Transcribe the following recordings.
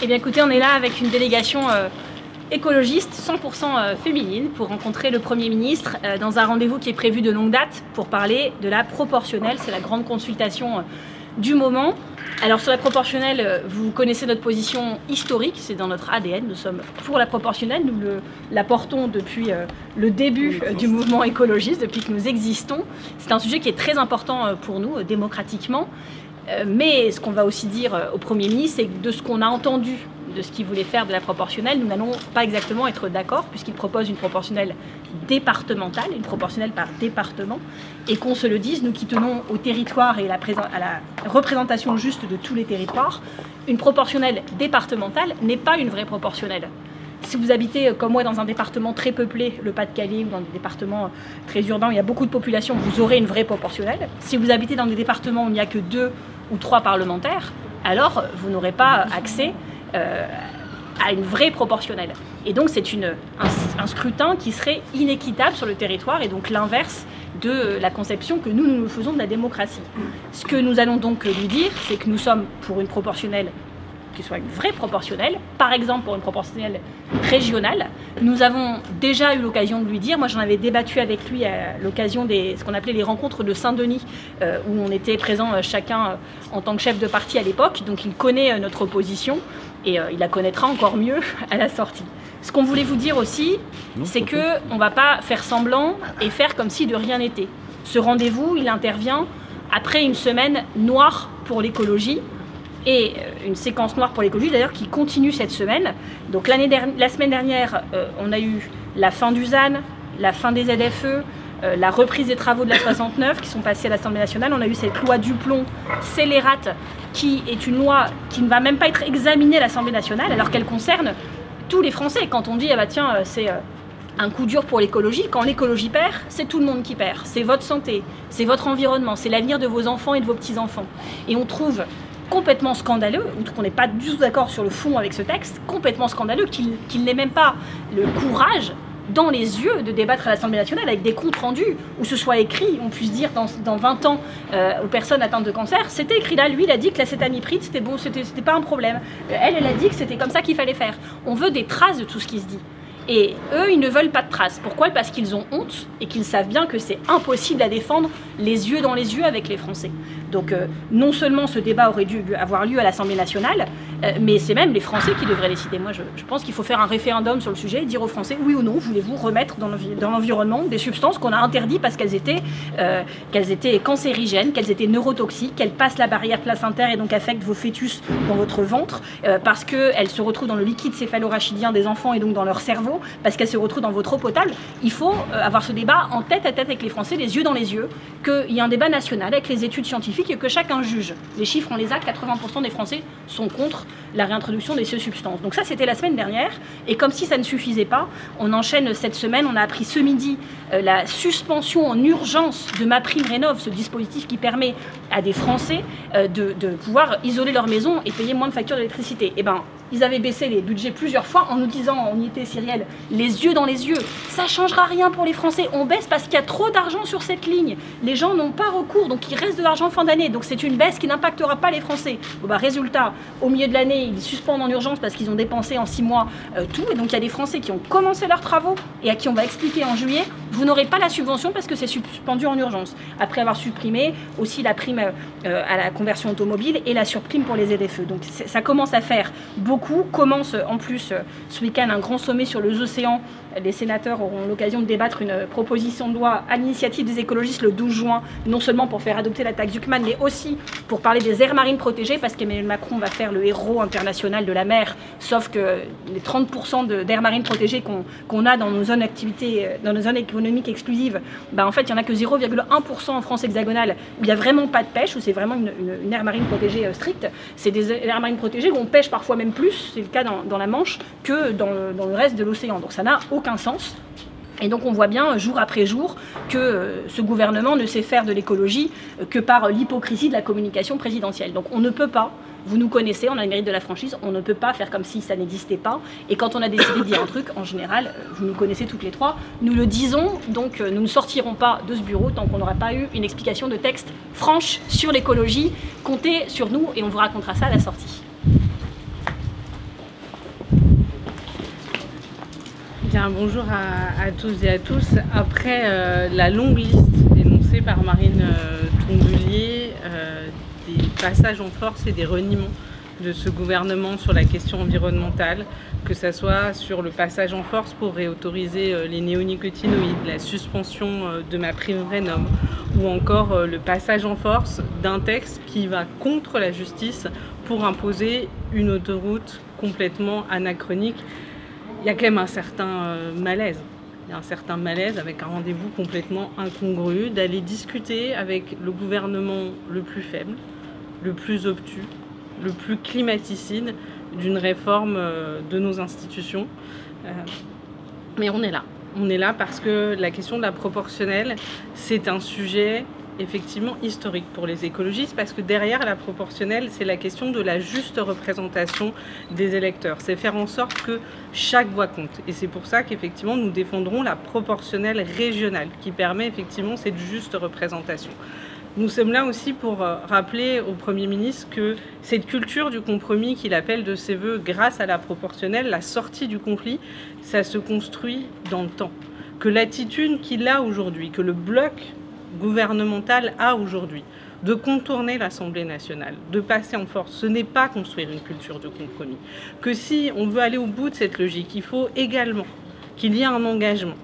Eh bien écoutez, on est là avec une délégation écologiste 100% féminine pour rencontrer le Premier ministre dans un rendez-vous qui est prévu de longue date pour parler de la proportionnelle. C'est la grande consultation du moment. Alors sur la proportionnelle, vous connaissez notre position historique, c'est dans notre ADN, nous sommes pour la proportionnelle, nous la portons depuis le début du mouvement écologiste, depuis que nous existons. C'est un sujet qui est très important pour nous, démocratiquement. Mais ce qu'on va aussi dire au Premier ministre, c'est que de ce qu'on a entendu de ce qu'il voulait faire de la proportionnelle, nous n'allons pas exactement être d'accord, puisqu'il propose une proportionnelle départementale, une proportionnelle par département, et qu'on se le dise, nous qui tenons au territoire et à la représentation juste de tous les territoires, une proportionnelle départementale n'est pas une vraie proportionnelle. Si vous habitez, comme moi, dans un département très peuplé, le Pas-de-Calais, ou dans des départements très urbains où il y a beaucoup de population, vous aurez une vraie proportionnelle. Si vous habitez dans des départements où il n'y a que 2 ou 3 parlementaires, alors vous n'aurez pas accès à une vraie proportionnelle. Et donc c'est un scrutin qui serait inéquitable sur le territoire et donc l'inverse de la conception que nous faisons de la démocratie. Ce que nous allons donc lui dire, c'est que nous sommes pour une proportionnelle qui soit une vraie proportionnelle, par exemple pour une proportionnelle régionale. Nous avons déjà eu l'occasion de lui dire, moi j'en avais débattu avec lui à l'occasion de ce qu'on appelait les rencontres de Saint-Denis, où on était présents chacun en tant que chef de parti à l'époque, donc il connaît notre position et il la connaîtra encore mieux à la sortie. Ce qu'on voulait vous dire aussi, c'est qu'on ne va pas faire semblant et faire comme si de rien n'était. Ce rendez-vous, il intervient après une semaine noire pour l'écologie, et une séquence noire pour l'écologie d'ailleurs qui continue cette semaine. Donc la semaine dernière, on a eu la fin du ZAN, la fin des ZFE, la reprise des travaux de la 69 qui sont passés à l'Assemblée nationale. On a eu cette loi Duplon scélérate qui est une loi qui ne va même pas être examinée à l'Assemblée nationale alors qu'elle concerne tous les Français. Quand on dit ah bah tiens c'est un coup dur pour l'écologie, quand l'écologie perd, c'est tout le monde qui perd. C'est votre santé, c'est votre environnement, c'est l'avenir de vos enfants et de vos petits-enfants. Et on trouve complètement scandaleux, outre qu'on n'est pas du tout d'accord sur le fond avec ce texte, complètement scandaleux qu'il n'ait même pas le courage dans les yeux de débattre à l'Assemblée nationale avec des comptes rendus où ce soit écrit, on puisse dire dans 20 ans aux personnes atteintes de cancer, c'était écrit là, lui il a dit que l'acétamipride c'était bon, c'était pas un problème, elle a dit que c'était comme ça qu'il fallait faire. On veut des traces de tout ce qui se dit. Et eux, ils ne veulent pas de traces. Pourquoi? Parce qu'ils ont honte et qu'ils savent bien que c'est impossible à défendre les yeux dans les yeux avec les Français. Donc non seulement ce débat aurait dû avoir lieu à l'Assemblée nationale, mais c'est même les Français qui devraient décider. Moi, je pense qu'il faut faire un référendum sur le sujet et dire aux Français, oui ou non, voulez-vous remettre dans l'environnement des substances qu'on a interdites parce qu'elles étaient cancérigènes, qu'elles étaient neurotoxiques, qu'elles passent la barrière placentaire et donc affectent vos fœtus dans votre ventre, parce qu'elles se retrouvent dans le liquide céphalorachidien des enfants et donc dans leur cerveau, parce qu'elle se retrouve dans votre eau potable. Il faut avoir ce débat en tête à tête avec les Français, les yeux dans les yeux, qu'il y a un débat national avec les études scientifiques et que chacun juge. Les chiffres, on les a, 80% des Français sont contre la réintroduction de ces substances. Donc ça, c'était la semaine dernière. Et comme si ça ne suffisait pas, on enchaîne cette semaine. On a appris ce midi la suspension en urgence de MaPrimeRénov', ce dispositif qui permet à des Français de pouvoir isoler leur maison et payer moins de factures d'électricité. Eh ben, ils avaient baissé les budgets plusieurs fois en nous disant en unité Cyrielle, les yeux dans les yeux, ça ne changera rien pour les Français, on baisse parce qu'il y a trop d'argent sur cette ligne. Les gens n'ont pas recours, donc il reste de l'argent en fin d'année, donc c'est une baisse qui n'impactera pas les Français. Bon bah, résultat, au milieu de l'année, ils suspendent en urgence parce qu'ils ont dépensé en 6 mois tout, et donc il y a des Français qui ont commencé leurs travaux et à qui on va expliquer en juillet, vous n'aurez pas la subvention parce que c'est suspendu en urgence, après avoir supprimé aussi la prime à la conversion automobile et la surprime pour les ZFE. Donc ça commence à faire beaucoup. Commence en plus ce week-end un grand sommet sur les océans. Les sénateurs auront l'occasion de débattre une proposition de loi à l'initiative des écologistes le 12 juin, non seulement pour faire adopter la taxe Zuckman, mais aussi pour parler des aires marines protégées, parce qu'Emmanuel Macron va faire le héros international de la mer, sauf que les 30% d'aires marines protégées qu'on a dans nos zones d'activité, dans nos zones économiques exclusives, bah en fait il n'y en a que 0,1% en France hexagonale, où il n'y a vraiment pas de pêche, où c'est vraiment une aire marine protégée stricte. C'est des aires marines protégées où on pêche parfois même plus, c'est le cas dans la Manche, que dans le reste de l'océan. Donc ça n'a aucun sens. Et donc on voit bien jour après jour que ce gouvernement ne sait faire de l'écologie que par l'hypocrisie de la communication présidentielle. Donc on ne peut pas, vous nous connaissez, on a le mérite de la franchise, on ne peut pas faire comme si ça n'existait pas. Et quand on a décidé de dire un truc, en général, vous nous connaissez toutes les trois, nous le disons, donc nous ne sortirons pas de ce bureau tant qu'on n'aura pas eu une explication de texte franche sur l'écologie. Comptez sur nous et on vous racontera ça à la sortie. Bien, bonjour à tous et à tous. Après la longue liste énoncée par Marine Tondelier des passages en force et des reniements de ce gouvernement sur la question environnementale, que ce soit sur le passage en force pour réautoriser les néonicotinoïdes, la suspension de MaPrimeRénov', ou encore le passage en force d'un texte qui va contre la justice pour imposer une autoroute complètement anachronique. Il y a quand même un certain malaise. Il y a un certain malaise avec un rendez-vous complètement incongru, d'aller discuter avec le gouvernement le plus faible, le plus obtus, le plus climaticide d'une réforme de nos institutions. Mais on est là. On est là parce que la question de la proportionnelle, c'est un sujet effectivement historique pour les écologistes, parce que derrière la proportionnelle, c'est la question de la juste représentation des électeurs. C'est faire en sorte que chaque voix compte. Et c'est pour ça qu'effectivement, nous défendrons la proportionnelle régionale, qui permet effectivement cette juste représentation. Nous sommes là aussi pour rappeler au Premier ministre que cette culture du compromis qu'il appelle de ses voeux grâce à la proportionnelle, la sortie du conflit, ça se construit dans le temps. Que l'attitude qu'il a aujourd'hui, que le bloc gouvernemental a aujourd'hui, de contourner l'Assemblée nationale, de passer en force, ce n'est pas construire une culture de compromis. Que si on veut aller au bout de cette logique, il faut également qu'il y ait un engagement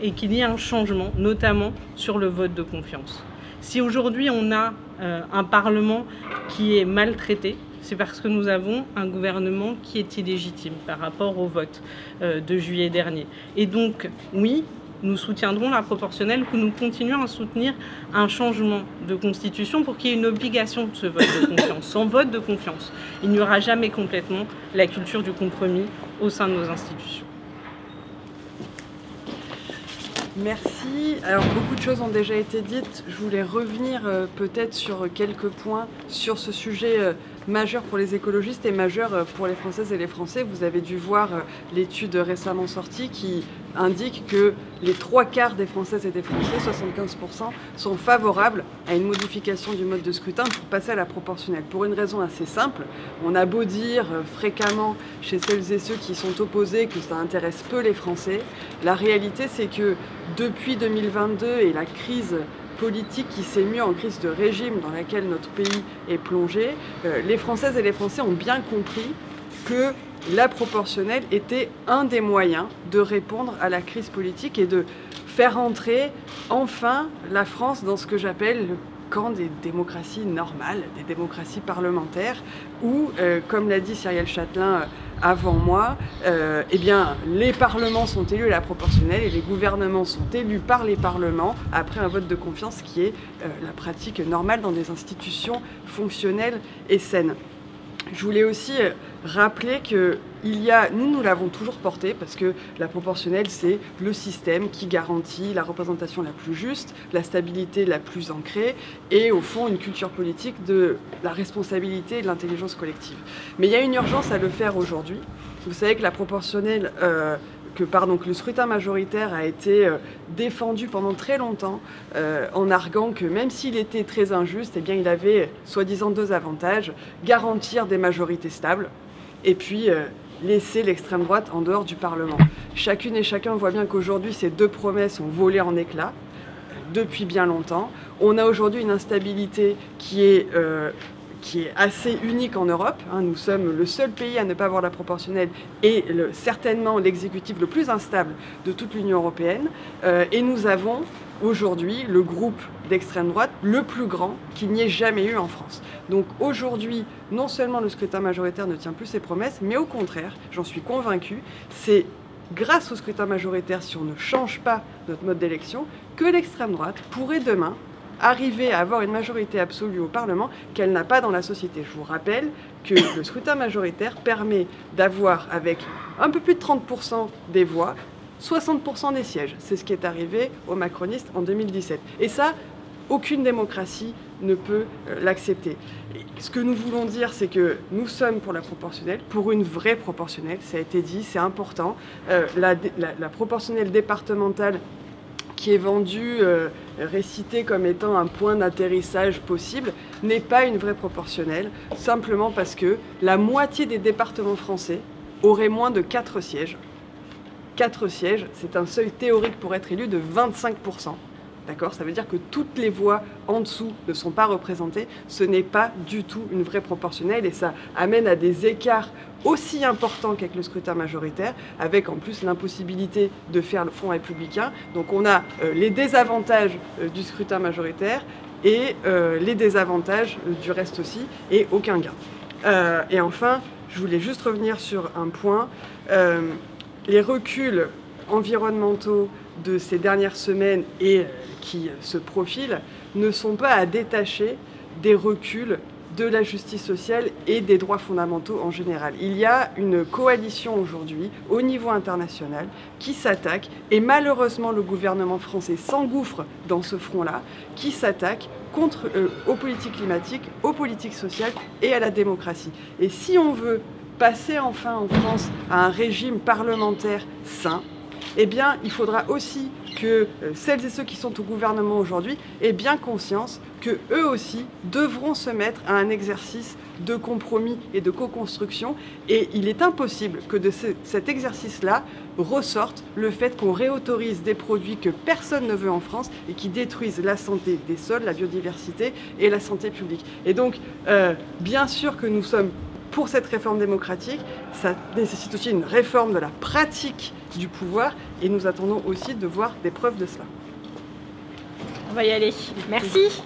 et qu'il y ait un changement, notamment sur le vote de confiance. Si aujourd'hui on a un Parlement qui est maltraité, c'est parce que nous avons un gouvernement qui est illégitime par rapport au vote de juillet dernier. Et donc, oui, nous soutiendrons la proportionnelle, que nous continuons à soutenir un changement de constitution pour qu'il y ait une obligation de ce vote de confiance. Sans vote de confiance, il n'y aura jamais complètement la culture du compromis au sein de nos institutions. Merci. Alors beaucoup de choses ont déjà été dites. Je voulais revenir peut-être sur quelques points sur ce sujet majeur pour les écologistes et majeur pour les Françaises et les Français. Vous avez dû voir l'étude récemment sortie qui indique que les 3/4 des Françaises et des Français, 75%, sont favorables à une modification du mode de scrutin pour passer à la proportionnelle. Pour une raison assez simple, on a beau dire fréquemment chez celles et ceux qui sont opposés que ça intéresse peu les Français, la réalité c'est que depuis 2022 et la crise politique qui s'est mue en crise de régime dans laquelle notre pays est plongé, les Françaises et les Français ont bien compris que la proportionnelle était un des moyens de répondre à la crise politique et de faire entrer enfin la France dans ce que j'appelle le camp des démocraties normales, des démocraties parlementaires, où, comme l'a dit Cyrielle Châtelain avant moi, eh bien, les parlements sont élus à la proportionnelle et les gouvernements sont élus par les parlements après un vote de confiance qui est la pratique normale dans des institutions fonctionnelles et saines. Je voulais aussi rappeler que nous l'avons toujours porté parce que la proportionnelle, c'est le système qui garantit la représentation la plus juste, la stabilité la plus ancrée et au fond une culture politique de la responsabilité et de l'intelligence collective. Mais il y a une urgence à le faire aujourd'hui. Vous savez que la proportionnelle, que le scrutin majoritaire a été défendu pendant très longtemps en arguant que même s'il était très injuste, eh bien, il avait soi-disant deux avantages: garantir des majorités stables et puis laisser l'extrême droite en dehors du Parlement. Chacune et chacun voit bien qu'aujourd'hui ces deux promesses ont volé en éclats depuis bien longtemps. On a aujourd'hui une instabilité qui est assez unique en Europe. Nous sommes le seul pays à ne pas avoir la proportionnelle et certainement l'exécutif le plus instable de toute l'Union européenne. Et nous avons aujourd'hui le groupe d'extrême droite le plus grand qu'il n'y ait jamais eu en France. Donc aujourd'hui, non seulement le scrutin majoritaire ne tient plus ses promesses, mais au contraire, j'en suis convaincue, c'est grâce au scrutin majoritaire, si on ne change pas notre mode d'élection, que l'extrême droite pourrait demain arriver à avoir une majorité absolue au Parlement qu'elle n'a pas dans la société. Je vous rappelle que le scrutin majoritaire permet d'avoir, avec un peu plus de 30% des voix, 60% des sièges. C'est ce qui est arrivé aux macronistes en 2017. Et ça, aucune démocratie ne peut l'accepter. Ce que nous voulons dire, c'est que nous sommes pour la proportionnelle, pour une vraie proportionnelle, ça a été dit, c'est important. La proportionnelle départementale qui est vendue, récitée comme étant un point d'atterrissage possible, n'est pas une vraie proportionnelle, simplement parce que la moitié des départements français auraient moins de 4 sièges. 4 sièges. C'est un seuil théorique pour être élu de 25%. D'accord ? Ça veut dire que toutes les voix en dessous ne sont pas représentées. Ce n'est pas du tout une vraie proportionnelle et ça amène à des écarts aussi importants qu'avec le scrutin majoritaire, avec en plus l'impossibilité de faire le Front républicain. Donc on a les désavantages du scrutin majoritaire et les désavantages du reste aussi, et aucun gain. Et enfin, je voulais juste revenir sur un point. Les reculs environnementaux de ces dernières semaines et qui se profilent ne sont pas à détacher des reculs de la justice sociale et des droits fondamentaux en général. Il y a une coalition aujourd'hui au niveau international qui s'attaque, et malheureusement le gouvernement français s'engouffre dans ce front-là, qui s'attaque aux politiques climatiques, aux politiques sociales et à la démocratie. Et si on veut passer enfin en France à un régime parlementaire sain, eh bien, il faudra aussi que celles et ceux qui sont au gouvernement aujourd'hui aient bien conscience qu'eux aussi devront se mettre à un exercice de compromis et de co-construction. Et il est impossible que de cet exercice-là ressorte le fait qu'on réautorise des produits que personne ne veut en France et qui détruisent la santé des sols, la biodiversité et la santé publique. Et donc, bien sûr que nous sommes pour cette réforme démocratique, ça nécessite aussi une réforme de la pratique du pouvoir et nous attendons aussi de voir des preuves de cela. On va y aller. Merci.